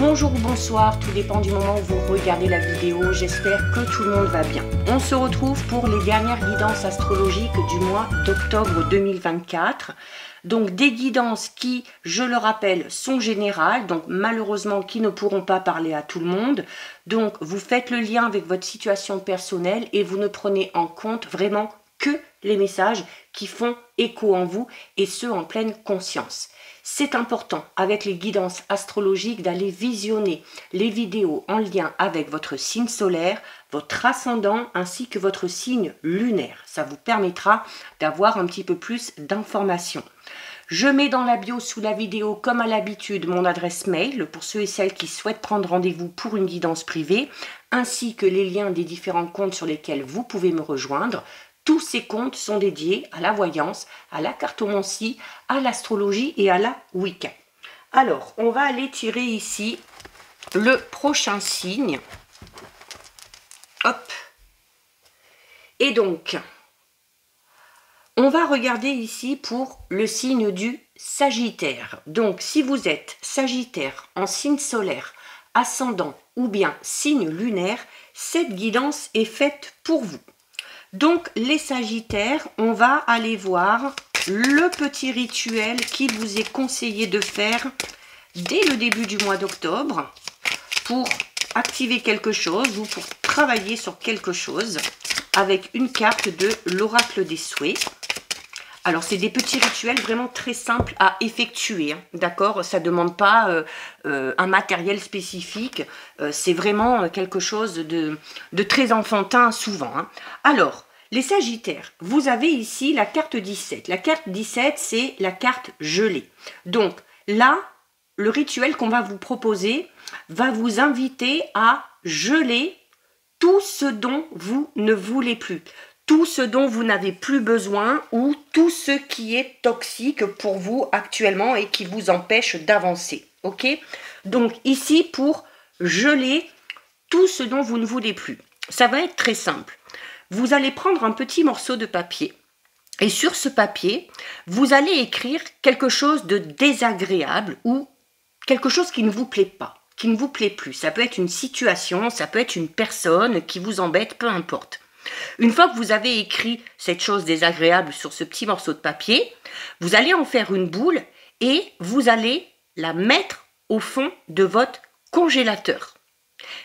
Bonjour ou bonsoir, tout dépend du moment où vous regardez la vidéo, j'espère que tout le monde va bien. On se retrouve pour les dernières guidances astrologiques du mois d'octobre 2024. Donc des guidances qui, je le rappelle, sont générales, donc malheureusement qui ne pourront pas parler à tout le monde. Donc vous faites le lien avec votre situation personnelle et vous ne prenez en compte vraiment que les messages qui font écho en vous et ce en pleine conscience. C'est important avec les guidances astrologiques d'aller visionner les vidéos en lien avec votre signe solaire, votre ascendant ainsi que votre signe lunaire. Ça vous permettra d'avoir un petit peu plus d'informations. Je mets dans la bio sous la vidéo, comme à l'habitude, mon adresse mail pour ceux et celles qui souhaitent prendre rendez-vous pour une guidance privée, ainsi que les liens des différents comptes sur lesquels vous pouvez me rejoindre. Tous ces comptes sont dédiés à la voyance, à la cartomancie, à l'astrologie et à la Wicca. Alors, on va aller tirer ici le prochain signe. Hop. Et donc, on va regarder ici pour le signe du Sagittaire. Donc, si vous êtes Sagittaire en signe solaire, ascendant ou bien signe lunaire, cette guidance est faite pour vous. Donc, les Sagittaires, on va aller voir le petit rituel qu'il vous est conseillé de faire dès le début du mois d'octobre pour activer quelque chose ou pour travailler sur quelque chose avec une carte de l'oracle des souhaits. Alors, c'est des petits rituels vraiment très simples à effectuer, hein, d'accord? Ça ne demande pas un matériel spécifique. C'est vraiment quelque chose de très enfantin souvent. Hein. Alors, les Sagittaires, vous avez ici la carte 17. La carte 17, c'est la carte gelée. Donc, là, le rituel qu'on va vous proposer va vous inviter à geler tout ce dont vous ne voulez plus. Tout ce dont vous n'avez plus besoin ou tout ce qui est toxique pour vous actuellement et qui vous empêche d'avancer. Ok? Donc ici, pour geler tout ce dont vous ne voulez plus, ça va être très simple. Vous allez prendre un petit morceau de papier et sur ce papier, vous allez écrire quelque chose de désagréable ou quelque chose qui ne vous plaît pas, qui ne vous plaît plus. Ça peut être une situation, ça peut être une personne qui vous embête, peu importe. Une fois que vous avez écrit cette chose désagréable sur ce petit morceau de papier, vous allez en faire une boule et vous allez la mettre au fond de votre congélateur.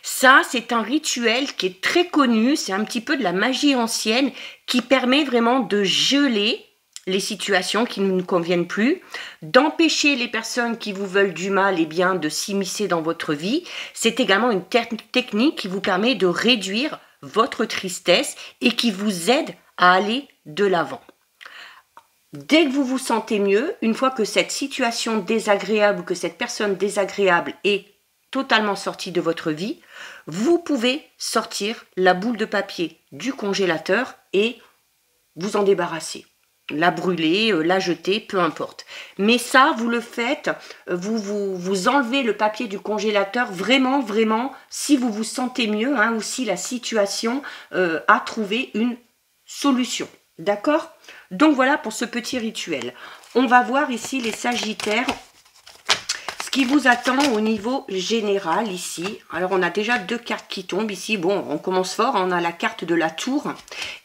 Ça, c'est un rituel qui est très connu, c'est un petit peu de la magie ancienne qui permet vraiment de geler les situations qui ne nous conviennent plus, d'empêcher les personnes qui vous veulent du mal et bien de s'immiscer dans votre vie. C'est également une technique qui vous permet de réduire votre tristesse et qui vous aide à aller de l'avant. Dès que vous vous sentez mieux, une fois que cette situation désagréable ou que cette personne désagréable est totalement sortie de votre vie, vous pouvez sortir la boule de papier du congélateur et vous en débarrasser. La brûler, la jeter, peu importe. Mais ça, vous le faites, vous enlevez le papier du congélateur vraiment, si vous vous sentez mieux hein, ou si la situation a trouvé une solution. D'accord? Donc voilà pour ce petit rituel. On va voir ici les Sagittaires. Qui vous attend au niveau général ici. Alors on a déjà deux cartes qui tombent ici. Bon, on commence fort, on a la carte de la tour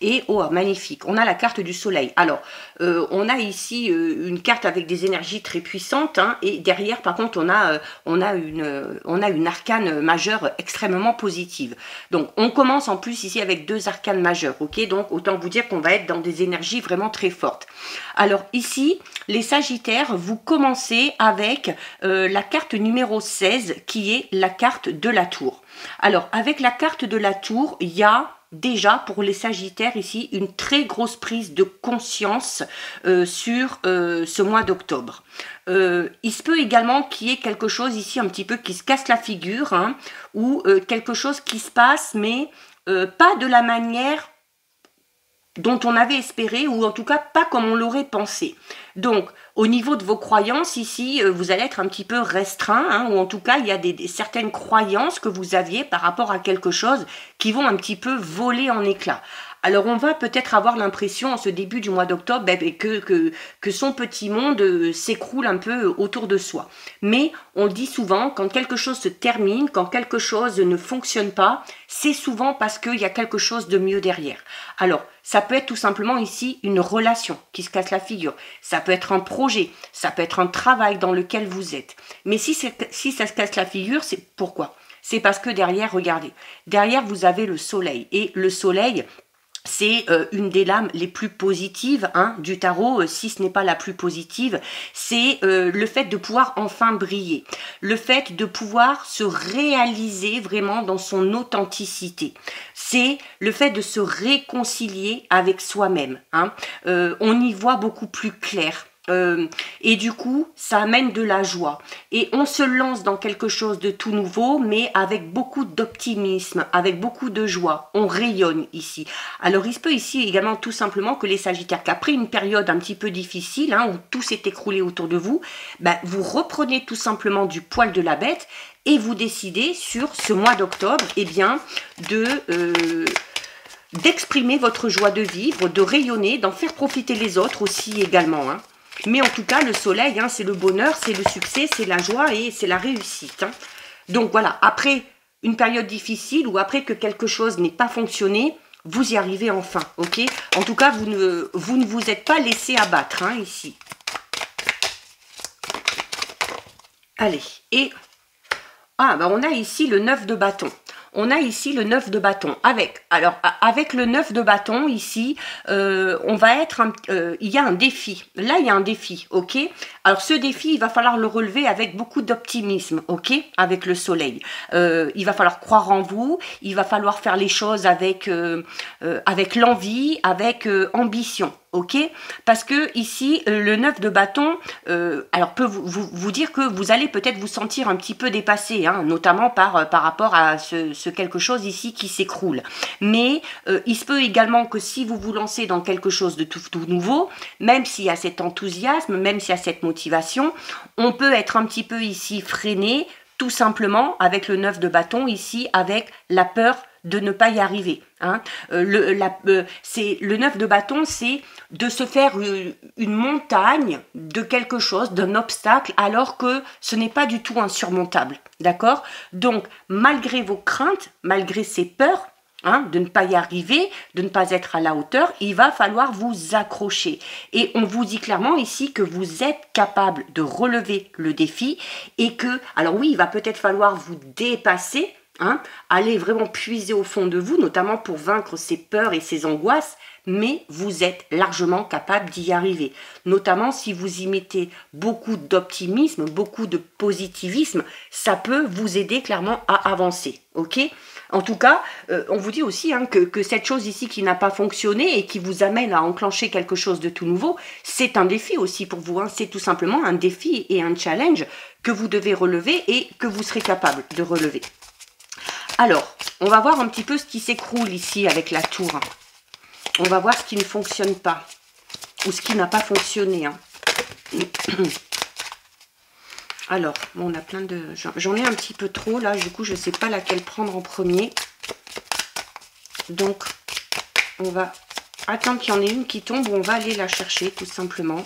et oh magnifique, on a la carte du soleil. Alors on a ici une carte avec des énergies très puissantes hein, et derrière par contre on a une arcane majeure extrêmement positive. Donc on commence en plus ici avec deux arcanes majeures, ok? Donc autant vous dire qu'on va être dans des énergies vraiment très fortes. Alors ici, les Sagittaires, vous commencez avec la carte numéro 16 qui est la carte de la tour. Alors avec la carte de la tour, il y a déjà pour les Sagittaires ici une très grosse prise de conscience sur ce mois d'octobre. Il se peut également qu'il y ait quelque chose ici un petit peu qui se casse la figure hein, ou quelque chose qui se passe mais pas de la manière dont on avait espéré, ou en tout cas pas comme on l'aurait pensé. Donc, au niveau de vos croyances, ici, vous allez être un petit peu restreint, hein, ou en tout cas, il y a certaines croyances que vous aviez par rapport à quelque chose qui vont un petit peu voler en éclats. Alors, on va peut-être avoir l'impression, en ce début du mois d'octobre, que son petit monde s'écroule un peu autour de soi. Mais on dit souvent, quand quelque chose se termine, quand quelque chose ne fonctionne pas, c'est souvent parce qu'il y a quelque chose de mieux derrière. Alors, ça peut être tout simplement ici une relation qui se casse la figure. Ça peut être un projet, ça peut être un travail dans lequel vous êtes. Mais si ça se casse la figure, c'est pourquoi? C'est parce que derrière, regardez, derrière vous avez le soleil. Et le soleil, c'est une des lames les plus positives du tarot, si ce n'est pas la plus positive. C'est le fait de pouvoir enfin briller, le fait de pouvoir se réaliser vraiment dans son authenticité. C'est le fait de se réconcilier avec soi-même. On y voit beaucoup plus clair. Et du coup, ça amène de la joie. Et on se lance dans quelque chose de tout nouveau, mais avec beaucoup d'optimisme, avec beaucoup de joie. On rayonne ici. Alors, il se peut ici également tout simplement que les Sagittaires, qu'après une période un petit peu difficile, où tout s'est écroulé autour de vous, vous reprenez tout simplement du poil de la bête et vous décidez sur ce mois d'octobre, d'exprimer votre joie de vivre, de rayonner, d'en faire profiter les autres aussi également. Mais en tout cas, le soleil, c'est le bonheur, c'est le succès, c'est la joie et c'est la réussite. Donc voilà, après une période difficile ou après que quelque chose n'ait pas fonctionné, vous y arrivez enfin, ok? En tout cas, vous ne vous êtes pas laissé abattre, ici. Allez, et... on a ici le 9 de bâton. On a ici le 9 de bâton. Avec le 9 de bâton, ici, on va être... il y a un défi. Là, il y a un défi, ok? Alors, ce défi, il va falloir le relever avec beaucoup d'optimisme, ok? Avec le soleil. Il va falloir croire en vous. Il va falloir faire les choses avec l'envie, avec ambition. Ok, parce que ici le 9 de bâton peut vous dire que vous allez peut-être vous sentir un petit peu dépassé, notamment par rapport à ce quelque chose ici qui s'écroule. Mais il se peut également que si vous vous lancez dans quelque chose de tout nouveau, même s'il y a cet enthousiasme, même s'il y a cette motivation, on peut être un petit peu ici freiné, tout simplement avec le 9 de bâton ici, avec la peur de ne pas y arriver. Le 9 de bâton, c'est de se faire une montagne de quelque chose, d'un obstacle, alors que ce n'est pas du tout insurmontable. D'accord? Donc, malgré vos craintes, malgré ces peurs, de ne pas y arriver, de ne pas être à la hauteur, il va falloir vous accrocher. Et on vous dit clairement ici que vous êtes capable de relever le défi et que, alors oui, il va peut-être falloir vous dépasser, allez vraiment puiser au fond de vous, notamment pour vaincre ces peurs et ces angoisses, mais vous êtes largement capable d'y arriver. Notamment si vous y mettez beaucoup d'optimisme, beaucoup de positivisme, ça peut vous aider clairement à avancer, ok? En tout cas, on vous dit aussi que cette chose ici qui n'a pas fonctionné et qui vous amène à enclencher quelque chose de tout nouveau, c'est un défi aussi pour vous. C'est tout simplement un défi et un challenge que vous devez relever et que vous serez capable de relever. Alors, on va voir un petit peu ce qui s'écroule ici avec la tour. On va voir ce qui ne fonctionne pas ou ce qui n'a pas fonctionné. Alors, on a plein de... J'en ai un petit peu trop là, du coup, je ne sais pas laquelle prendre en premier. Donc, on va attendre qu'il y en ait une qui tombe ou on va aller la chercher tout simplement.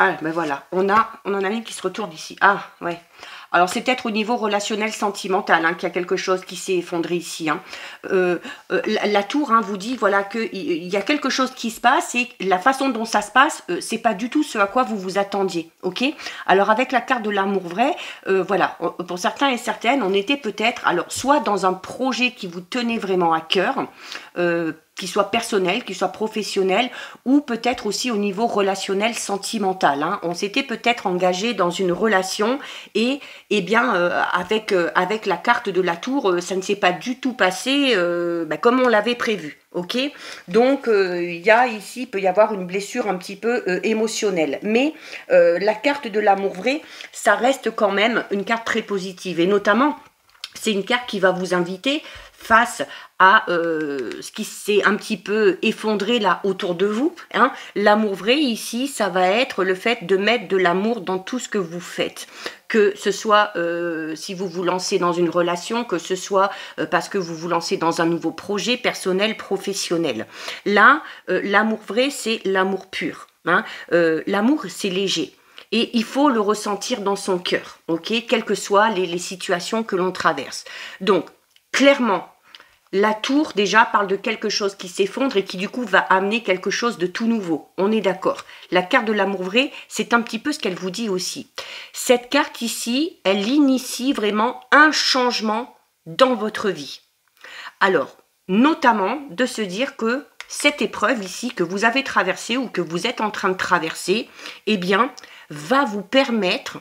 Ah, ben voilà, on en a une qui se retourne ici. Ah, ouais. Alors, c'est peut-être au niveau relationnel sentimental qu'il y a quelque chose qui s'est effondré ici. La tour vous dit voilà, qu'il y a quelque chose qui se passe et la façon dont ça se passe, c'est pas du tout ce à quoi vous vous attendiez. Ok? Alors, avec la carte de l'amour vrai, voilà, pour certains et certaines, on était peut-être, alors, soit dans un projet qui vous tenait vraiment à cœur, qui soit personnel, qui soit professionnel, ou peut-être aussi au niveau relationnel sentimental. On s'était peut-être engagé dans une relation et avec la carte de la tour, ça ne s'est pas du tout passé comme on l'avait prévu. Ok, donc il peut y avoir une blessure un petit peu émotionnelle, mais la carte de l'amour vrai, ça reste quand même une carte très positive et notamment c'est une carte qui va vous inviter face à ce qui s'est un petit peu effondré là autour de vous. Hein. L'amour vrai ici, ça va être le fait de mettre de l'amour dans tout ce que vous faites. Que ce soit si vous vous lancez dans une relation, que ce soit parce que vous vous lancez dans un nouveau projet personnel, professionnel. Là, l'amour vrai, c'est l'amour pur. Hein. L'amour, c'est léger. Et il faut le ressentir dans son cœur, ok, quelles que soient les situations que l'on traverse. Donc, clairement, la tour déjà parle de quelque chose qui s'effondre et qui du coup va amener quelque chose de tout nouveau. On est d'accord. La carte de l'amour vrai, c'est un petit peu ce qu'elle vous dit aussi. Cette carte ici, elle initie vraiment un changement dans votre vie. Alors, notamment de se dire que cette épreuve ici que vous avez traversée ou que vous êtes en train de traverser, eh bien, va vous permettre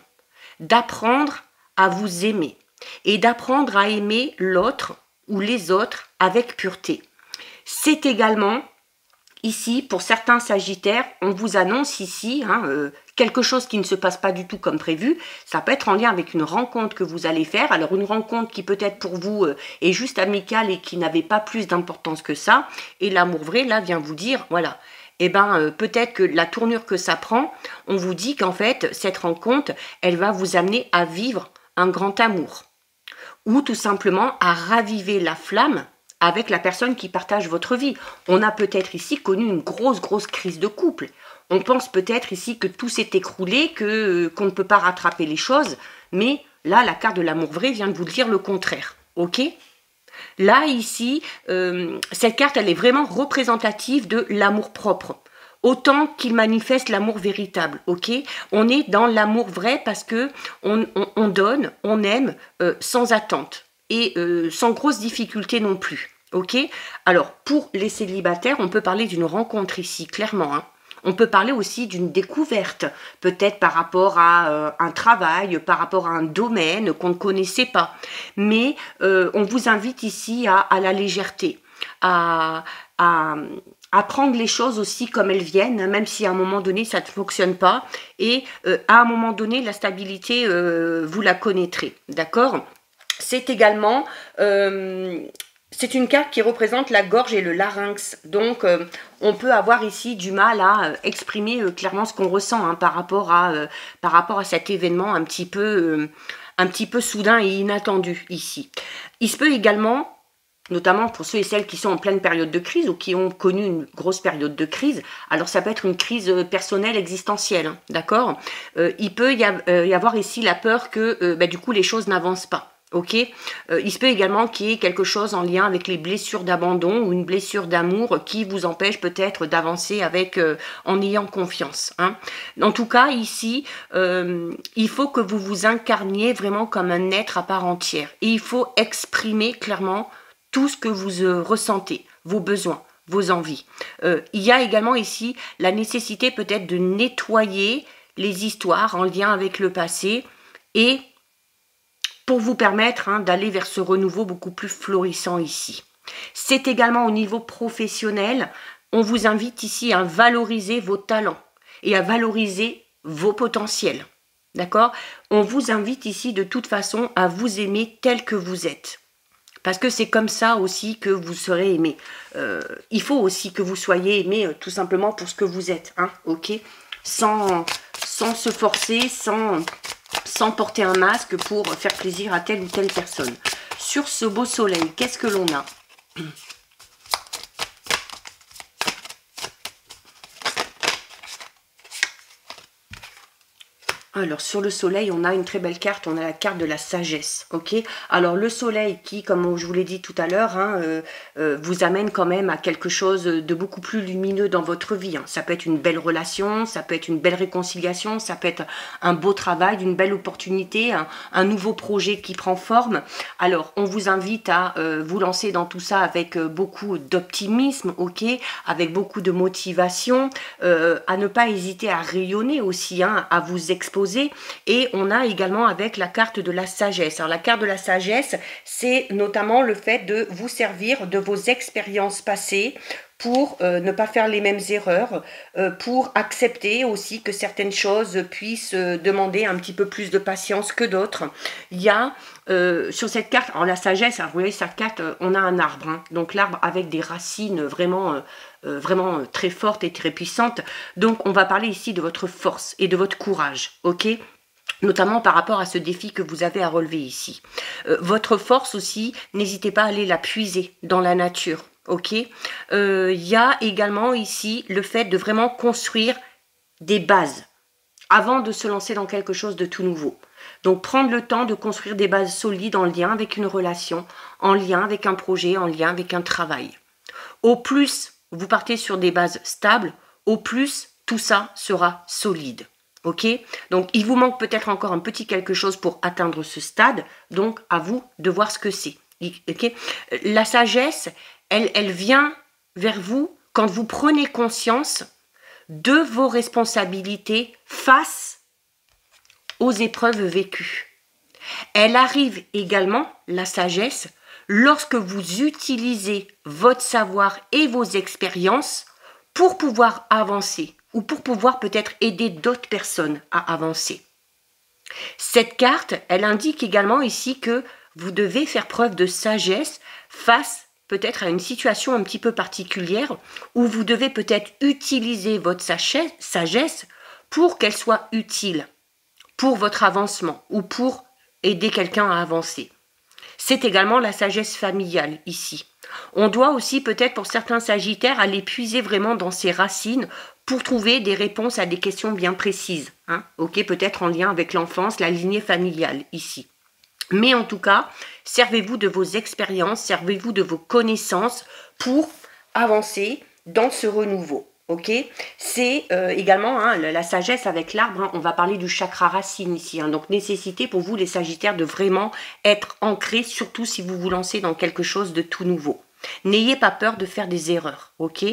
d'apprendre à vous aimer et d'apprendre à aimer l'autre ou les autres avec pureté. C'est également ici, pour certains sagittaires, on vous annonce ici quelque chose qui ne se passe pas du tout comme prévu. Ça peut être en lien avec une rencontre que vous allez faire. Alors une rencontre qui peut-être pour vous est juste amicale et qui n'avait pas plus d'importance que ça. Et l'amour vrai, là, vient vous dire, voilà, eh ben, peut-être que la tournure que ça prend, on vous dit qu'en fait, cette rencontre, elle va vous amener à vivre un grand amour. Ou tout simplement à raviver la flamme avec la personne qui partage votre vie. On a peut-être ici connu une grosse crise de couple. On pense peut-être ici que tout s'est écroulé, qu'on ne peut pas rattraper les choses. Mais là, la carte de l'amour vrai vient de vous dire le contraire. Ok ? Là, ici, cette carte, elle est vraiment représentative de l'amour propre. Autant qu'il manifeste l'amour véritable, ok? On est dans l'amour vrai parce que on donne, on aime sans attente et sans grosse difficulté non plus, ok? Alors, pour les célibataires, on peut parler d'une rencontre ici, clairement, hein. On peut parler aussi d'une découverte, peut-être par rapport à un travail, par rapport à un domaine qu'on ne connaissait pas. Mais on vous invite ici à la légèreté, à prendre les choses aussi comme elles viennent, même si à un moment donné ça ne fonctionne pas. Et à un moment donné, la stabilité, vous la connaîtrez, d'accord? C'est également... c'est une carte qui représente la gorge et le larynx. Donc, on peut avoir ici du mal à exprimer clairement ce qu'on ressent hein, par rapport à cet événement un petit peu soudain et inattendu ici. Il se peut également, notamment pour ceux et celles qui sont en pleine période de crise ou qui ont connu une grosse période de crise, alors ça peut être une crise personnelle existentielle, hein, d'accord? Il peut y avoir ici la peur que du coup les choses n'avancent pas. Ok, il se peut également qu'il y ait quelque chose en lien avec les blessures d'abandon ou une blessure d'amour qui vous empêche peut-être d'avancer en ayant confiance. Hein. En tout cas, ici, il faut que vous vous incarniez vraiment comme un être à part entière. Et il faut exprimer clairement tout ce que vous ressentez, vos besoins, vos envies. Il y a également ici la nécessité peut-être de nettoyer les histoires en lien avec le passé et pour vous permettre d'aller vers ce renouveau beaucoup plus florissant ici. C'est également au niveau professionnel, on vous invite ici à valoriser vos talents et à valoriser vos potentiels. D'accord? On vous invite ici de toute façon à vous aimer tel que vous êtes. Parce que c'est comme ça aussi que vous serez aimé. Il faut aussi que vous soyez aimé tout simplement pour ce que vous êtes. Hein, ok? Sans se forcer, sans porter un masque pour faire plaisir à telle ou telle personne. Sur ce beau soleil, qu'est-ce que l'on a? Alors, sur le soleil, on a une très belle carte, on a la carte de la sagesse, ok? Alors, le soleil qui, comme je vous l'ai dit tout à l'heure, vous amène quand même à quelque chose de beaucoup plus lumineux dans votre vie. Hein. Ça peut être une belle relation, ça peut être une belle réconciliation, ça peut être un beau travail, une belle opportunité, un nouveau projet qui prend forme. Alors, on vous invite à vous lancer dans tout ça avec beaucoup d'optimisme, ok? Avec beaucoup de motivation, à ne pas hésiter à rayonner aussi, hein, à vous exposer. Et on a également avec la carte de la sagesse. Alors la carte de la sagesse, c'est notamment le fait de vous servir de vos expériences passées pour ne pas faire les mêmes erreurs, pour accepter aussi que certaines choses puissent demander un petit peu plus de patience que d'autres. Il y a sur cette carte, alors la sagesse, alors vous voyez cette carte, on a un arbre, hein, donc l'arbre avec des racines vraiment très fortes et très puissantes. Donc on va parler ici de votre force et de votre courage, ok ? Notamment par rapport à ce défi que vous avez à relever ici. Votre force aussi, n'hésitez pas à aller la puiser dans la nature, ok ? Y a également ici le fait de vraiment construire des bases avant de se lancer dans quelque chose de tout nouveau. Donc prendre le temps de construire des bases solides en lien avec une relation, en lien avec un projet, en lien avec un travail. Au plus vous partez sur des bases stables, au plus tout ça sera solide. Ok, donc il vous manque peut-être encore un petit quelque chose pour atteindre ce stade, donc à vous de voir ce que c'est. Okay, la sagesse, elle vient vers vous quand vous prenez conscience de vos responsabilités face aux épreuves vécues. Elle arrive également, la sagesse, lorsque vous utilisez votre savoir et vos expériences pour pouvoir avancer, ou pour pouvoir peut-être aider d'autres personnes à avancer. Cette carte, elle indique également ici que vous devez faire preuve de sagesse face peut-être à une situation un petit peu particulière où vous devez peut-être utiliser votre sagesse pour qu'elle soit utile pour votre avancement ou pour aider quelqu'un à avancer. C'est également la sagesse familiale ici. On doit aussi peut-être pour certains sagittaires aller puiser vraiment dans ses racines pour trouver des réponses à des questions bien précises. Hein, ok, peut-être en lien avec l'enfance, la lignée familiale ici. Mais en tout cas, servez-vous de vos expériences, servez-vous de vos connaissances pour avancer dans ce renouveau. Ok, c'est également hein, la sagesse avec l'arbre, hein, on va parler du chakra racine ici. Hein, donc nécessité pour vous les sagittaires de vraiment être ancrés, surtout si vous vous lancez dans quelque chose de tout nouveau. N'ayez pas peur de faire des erreurs, ok.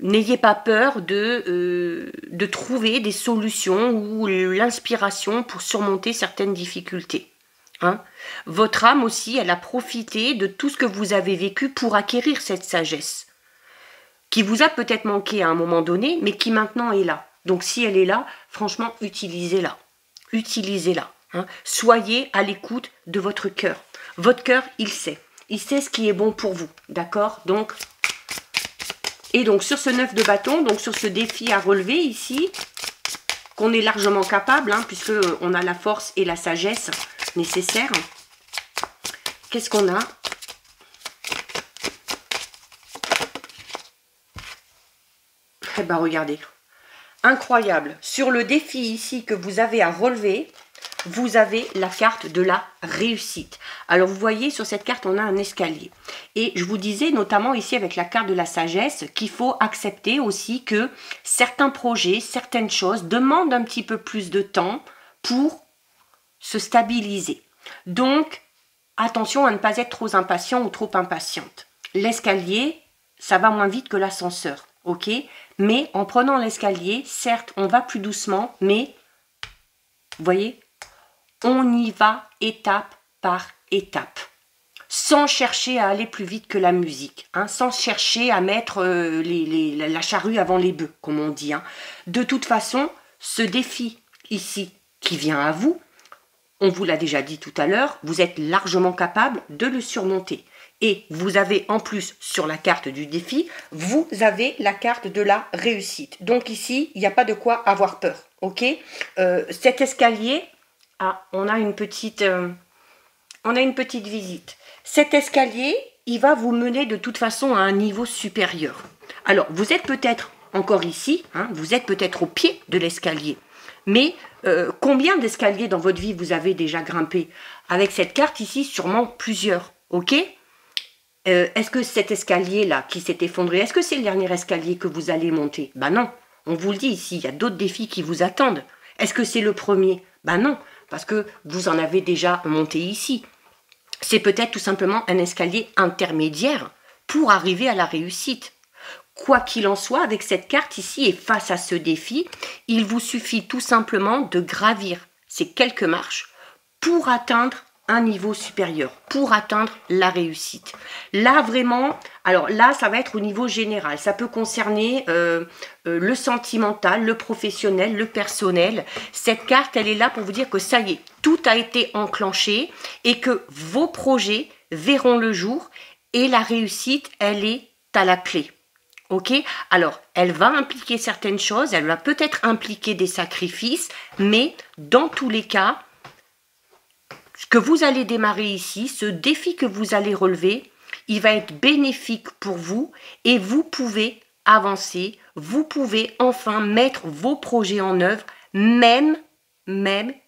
N'ayez pas peur de trouver des solutions ou l'inspiration pour surmonter certaines difficultés. Hein. Votre âme aussi, elle a profité de tout ce que vous avez vécu pour acquérir cette sagesse, qui vous a peut-être manqué à un moment donné, mais qui maintenant est là. Donc si elle est là, franchement, utilisez-la. Utilisez-la. Hein. Soyez à l'écoute de votre cœur. Votre cœur, il sait. Il sait ce qui est bon pour vous. D'accord ? Donc, et donc sur ce 9 de bâton, donc sur ce défi à relever ici, qu'on est largement capable, hein, puisque on a la force et la sagesse nécessaires. Qu'est-ce qu'on a ? Eh bien, regardez. Incroyable. Sur le défi ici que vous avez à relever, vous avez la carte de la réussite. Alors, vous voyez, sur cette carte, on a un escalier. Et je vous disais, notamment ici avec la carte de la sagesse, qu'il faut accepter aussi que certains projets, certaines choses demandent un petit peu plus de temps pour se stabiliser. Donc, attention à ne pas être trop impatient ou trop impatiente. L'escalier, ça va moins vite que l'ascenseur, ok ? Mais en prenant l'escalier, certes, on va plus doucement, mais, vous voyez, on y va étape par étape, sans chercher à aller plus vite que la musique, hein, sans chercher à mettre la charrue avant les bœufs, comme on dit. Hein. De toute façon, ce défi ici qui vient à vous, on vous l'a déjà dit tout à l'heure, vous êtes largement capable de le surmonter. Et vous avez en plus sur la carte du défi, vous avez la carte de la réussite. Donc ici, il n'y a pas de quoi avoir peur. Ok, cet escalier, on a une petite visite. Cet escalier, il va vous mener de toute façon à un niveau supérieur. Alors, vous êtes peut-être encore ici, hein, vous êtes peut-être au pied de l'escalier. Mais combien d'escaliers dans votre vie vous avez déjà grimpé? Avec cette carte ici, sûrement plusieurs. Ok? Est-ce que cet escalier-là qui s'est effondré, est-ce que c'est le dernier escalier que vous allez monter? Ben non, on vous le dit ici, il y a d'autres défis qui vous attendent. Est-ce que c'est le premier? Ben non, parce que vous en avez déjà monté ici. C'est peut-être tout simplement un escalier intermédiaire pour arriver à la réussite. Quoi qu'il en soit, avec cette carte ici et face à ce défi, il vous suffit tout simplement de gravir ces quelques marches pour atteindre un niveau supérieur pour atteindre la réussite. Là, vraiment, alors là, ça va être au niveau général. Ça peut concerner le sentimental, le professionnel, le personnel. Cette carte, elle est là pour vous dire que ça y est, tout a été enclenché et que vos projets verront le jour et la réussite, elle est à la clé. Ok, alors elle va impliquer certaines choses, elle va peut-être impliquer des sacrifices, mais dans tous les cas, ce que vous allez démarrer ici, ce défi que vous allez relever, il va être bénéfique pour vous et vous pouvez avancer, vous pouvez enfin mettre vos projets en œuvre, même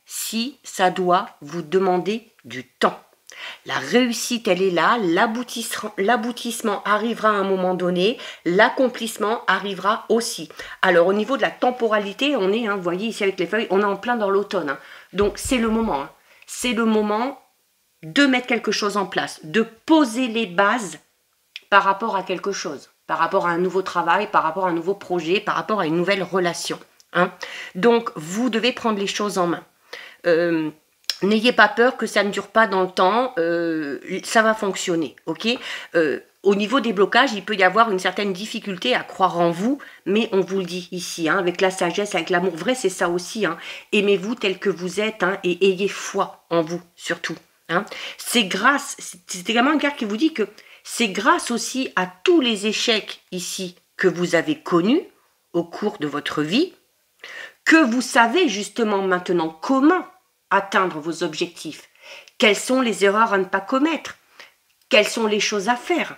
si ça doit vous demander du temps. La réussite, elle est là, l'aboutissement arrivera à un moment donné, l'accomplissement arrivera aussi. Alors, au niveau de la temporalité, on est, vous voyez ici avec les feuilles, on est en plein dans l'automne. Hein. Donc, c'est le moment. Hein. C'est le moment de mettre quelque chose en place, de poser les bases par rapport à quelque chose, par rapport à un nouveau travail, par rapport à un nouveau projet, par rapport à une nouvelle relation. Hein. Donc, vous devez prendre les choses en main. N'ayez pas peur que ça ne dure pas dans le temps, ça va fonctionner, ok. Au niveau des blocages, il peut y avoir une certaine difficulté à croire en vous, mais on vous le dit ici, hein, avec la sagesse, avec l'amour vrai, c'est ça aussi. Hein. Aimez-vous tel que vous êtes hein, et ayez foi en vous, surtout. Hein. C'est également une carte qui vous dit que c'est grâce aussi à tous les échecs ici que vous avez connus au cours de votre vie, que vous savez justement maintenant comment atteindre vos objectifs. Quelles sont les erreurs à ne pas commettre? Quelles sont les choses à faire?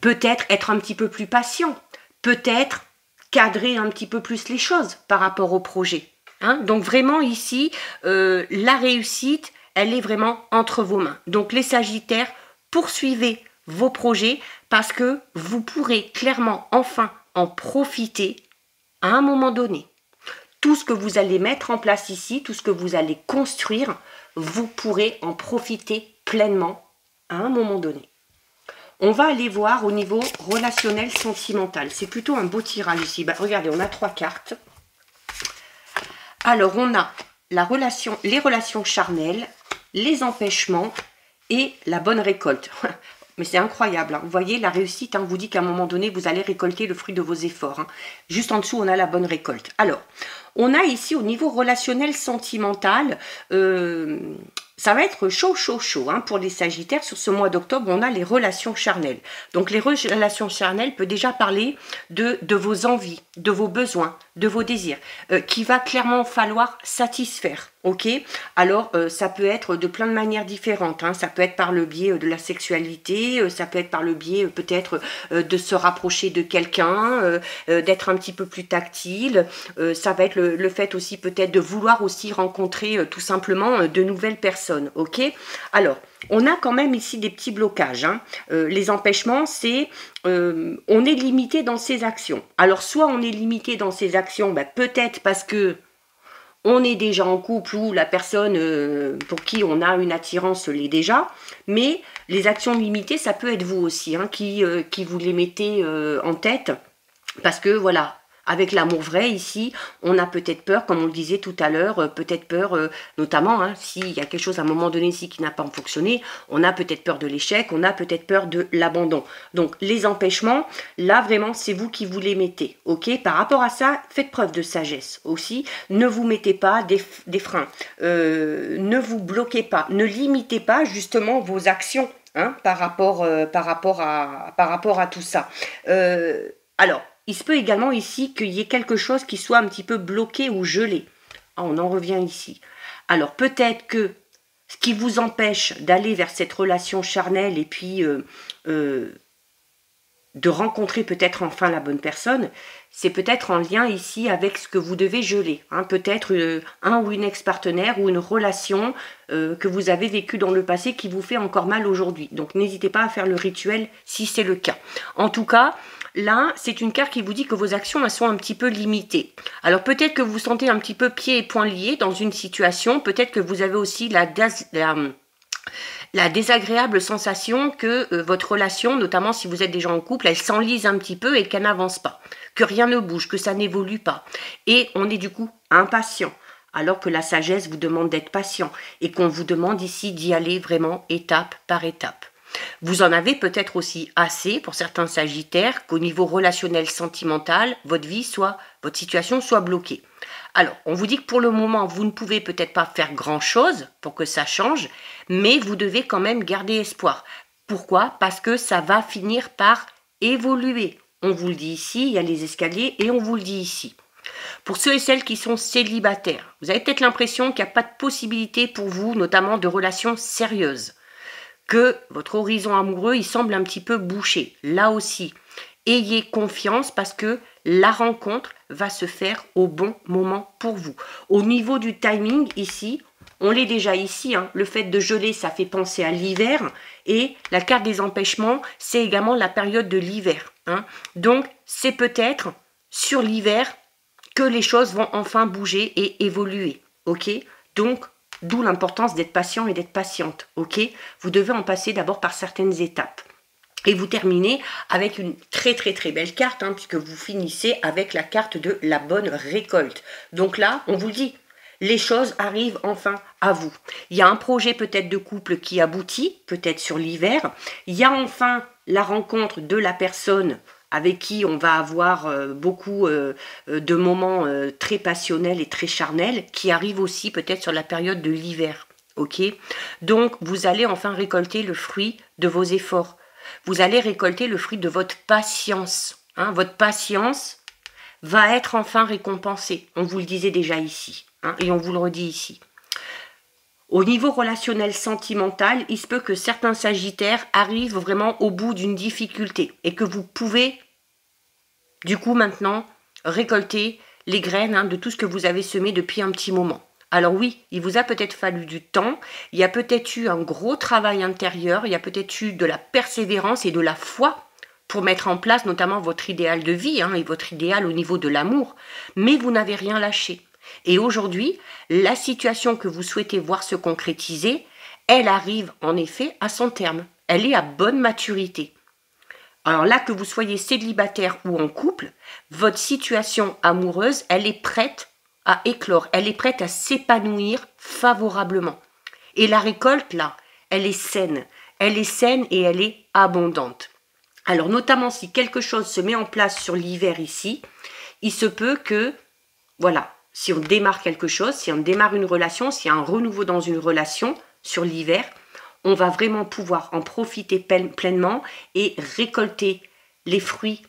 Peut-être être un petit peu plus patient. Peut-être cadrer un petit peu plus les choses par rapport au projet. Hein? Donc vraiment ici, la réussite, elle est vraiment entre vos mains. Donc les Sagittaires, poursuivez vos projets parce que vous pourrez clairement enfin en profiter à un moment donné. Tout ce que vous allez mettre en place ici, tout ce que vous allez construire, vous pourrez en profiter pleinement à un moment donné. On va aller voir au niveau relationnel sentimental. C'est plutôt un beau tirage ici. Bah, regardez, on a 3 cartes. Alors, on a les relations charnelles, les empêchements et la bonne récolte. Mais c'est incroyable, hein. Vous voyez, la réussite vous dit qu'à un moment donné, vous allez récolter le fruit de vos efforts. Hein. Juste en dessous, on a la bonne récolte. Alors, on a ici au niveau relationnel sentimental, ça va être chaud pour les Sagittaires. Sur ce mois d'octobre, on a les relations charnelles. Donc, les relations charnelles peuvent déjà parler de vos envies, de vos besoins, de vos désirs, qu'il va clairement falloir satisfaire. Ok, alors ça peut être de plein de manières différentes. Hein. Ça peut être par le biais de la sexualité, ça peut être par le biais peut-être de se rapprocher de quelqu'un, d'être un petit peu plus tactile. Ça va être le fait aussi peut-être de vouloir aussi rencontrer tout simplement de nouvelles personnes. Ok, alors on a quand même ici des petits blocages. Hein. Les empêchements, c'est on est limité dans ses actions. Alors soit on est limité dans ses actions, peut-être parce que on est déjà en couple ou la personne pour qui on a une attirance l'est déjà, mais les actions limitées, ça peut être vous aussi, hein, qui vous les mettez en tête, parce que voilà, avec l'amour vrai ici, on a peut-être peur, comme on le disait tout à l'heure, peut-être peur, notamment, hein, s'il y a quelque chose à un moment donné ici qui n'a pas fonctionné, on a peut-être peur de l'échec, on a peut-être peur de l'abandon. Donc les empêchements, là vraiment, c'est vous qui vous les mettez, ok? Par rapport à ça, faites preuve de sagesse aussi, ne vous mettez pas des freins, ne vous bloquez pas, ne limitez pas justement vos actions, hein, par rapport à tout ça. Alors, il se peut également ici qu'il y ait quelque chose qui soit un petit peu bloqué ou gelé. Ah, on en revient ici. Alors peut-être que ce qui vous empêche d'aller vers cette relation charnelle et puis de rencontrer peut-être enfin la bonne personne, c'est peut-être en lien ici avec ce que vous devez geler. Hein. Peut-être un ou une ex-partenaire ou une relation que vous avez vécue dans le passé qui vous fait encore mal aujourd'hui. Donc n'hésitez pas à faire le rituel si c'est le cas. En tout cas, là, c'est une carte qui vous dit que vos actions elles sont un petit peu limitées. Alors peut-être que vous vous sentez un petit peu pieds et poings liés dans une situation. Peut-être que vous avez aussi la désagréable sensation que votre relation, notamment si vous êtes déjà en couple, elle s'enlise un petit peu et qu'elle n'avance pas, que rien ne bouge, que ça n'évolue pas. Et on est du coup impatient, alors que la sagesse vous demande d'être patient et qu'on vous demande ici d'y aller vraiment étape par étape. Vous en avez peut-être aussi assez pour certains sagittaires qu'au niveau relationnel sentimental, votre situation soit bloquée. Alors, on vous dit que pour le moment, vous ne pouvez peut-être pas faire grand-chose pour que ça change, mais vous devez quand même garder espoir. Pourquoi? Parce que ça va finir par évoluer. On vous le dit ici, il y a les escaliers et on vous le dit ici. Pour ceux et celles qui sont célibataires, vous avez peut-être l'impression qu'il n'y a pas de possibilité pour vous, notamment de relations sérieuses, que votre horizon amoureux, il semble un petit peu bouché. Là aussi, ayez confiance parce que la rencontre va se faire au bon moment pour vous. Au niveau du timing, ici, on l'est déjà ici. Le fait de geler, ça fait penser à l'hiver. Et la carte des empêchements, c'est également la période de l'hiver. Donc, c'est peut-être sur l'hiver que les choses vont enfin bouger et évoluer. Ok? Donc, d'où l'importance d'être patient et d'être patiente. Ok? Vous devez en passer d'abord par certaines étapes. Et vous terminez avec une très très très belle carte, puisque vous finissez avec la carte de la bonne récolte. Donc là, on vous le dit, les choses arrivent enfin à vous. Il y a un projet peut-être de couple qui aboutit, peut-être sur l'hiver. Il y a enfin la rencontre de la personne avec qui on va avoir beaucoup de moments très passionnels et très charnels, qui arrive aussi peut-être sur la période de l'hiver. Ok? Donc, vous allez enfin récolter le fruit de vos efforts. Vous allez récolter le fruit de votre patience. Votre patience va être enfin récompensée. On vous le disait déjà ici. Et on vous le redit ici. Au niveau relationnel sentimental, il se peut que certains sagittaires arrivent vraiment au bout d'une difficulté et que vous pouvez, du coup, maintenant, récolter les graines de tout ce que vous avez semé depuis un petit moment. Alors oui, il vous a peut-être fallu du temps, il y a peut-être eu un gros travail intérieur, il y a peut-être eu de la persévérance et de la foi pour mettre en place notamment votre idéal de vie et votre idéal au niveau de l'amour, mais vous n'avez rien lâché. Et aujourd'hui, la situation que vous souhaitez voir se concrétiser, elle arrive en effet à son terme, elle est à bonne maturité. Alors là, que vous soyez célibataire ou en couple, votre situation amoureuse, elle est prête à éclore, elle est prête à s'épanouir favorablement. Et la récolte, là, elle est saine et elle est abondante. Alors notamment si quelque chose se met en place sur l'hiver ici, il se peut que, voilà, si on démarre quelque chose, si on démarre une relation, s'il y a un renouveau dans une relation sur l'hiver, on va vraiment pouvoir en profiter pleinement et récolter les fruits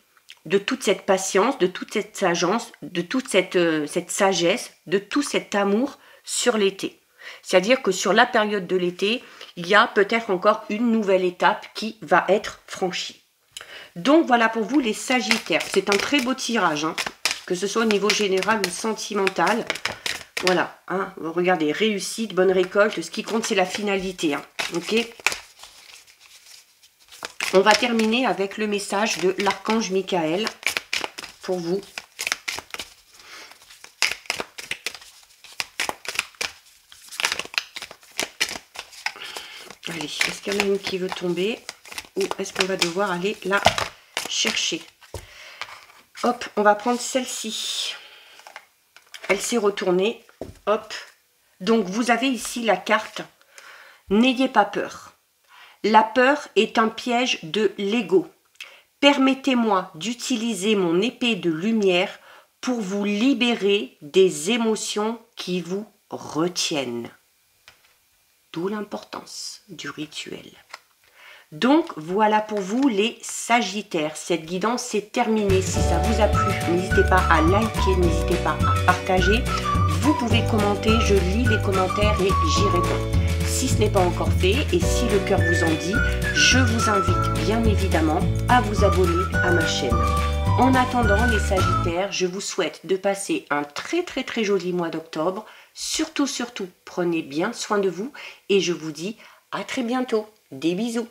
de toute cette patience, de toute cette sagesse, de toute cette sagesse, de tout cet amour sur l'été. C'est-à-dire que sur la période de l'été, il y a peut-être encore une nouvelle étape qui va être franchie. Donc voilà pour vous les Sagittaires. C'est un très beau tirage, que ce soit au niveau général ou sentimental. Voilà, regardez, réussite, bonne récolte, ce qui compte c'est la finalité. Ok ? On va terminer avec le message de l'archange Michael pour vous. Allez, est-ce qu'il y en a une qui veut tomber ou est-ce qu'on va devoir aller la chercher? Hop, on va prendre celle-ci. Elle s'est retournée. Hop. Donc, vous avez ici la carte « N'ayez pas peur ». La peur est un piège de l'ego. Permettez-moi d'utiliser mon épée de lumière pour vous libérer des émotions qui vous retiennent. D'où l'importance du rituel. Donc, voilà pour vous les Sagittaires. Cette guidance est terminée. Si ça vous a plu, n'hésitez pas à liker, n'hésitez pas à partager. Vous pouvez commenter, je lis les commentaires et j'y réponds. Si ce n'est pas encore fait et si le cœur vous en dit, je vous invite bien évidemment à vous abonner à ma chaîne. En attendant les Sagittaires, je vous souhaite de passer un très joli mois d'octobre. Surtout, prenez bien soin de vous et je vous dis à très bientôt. Des bisous.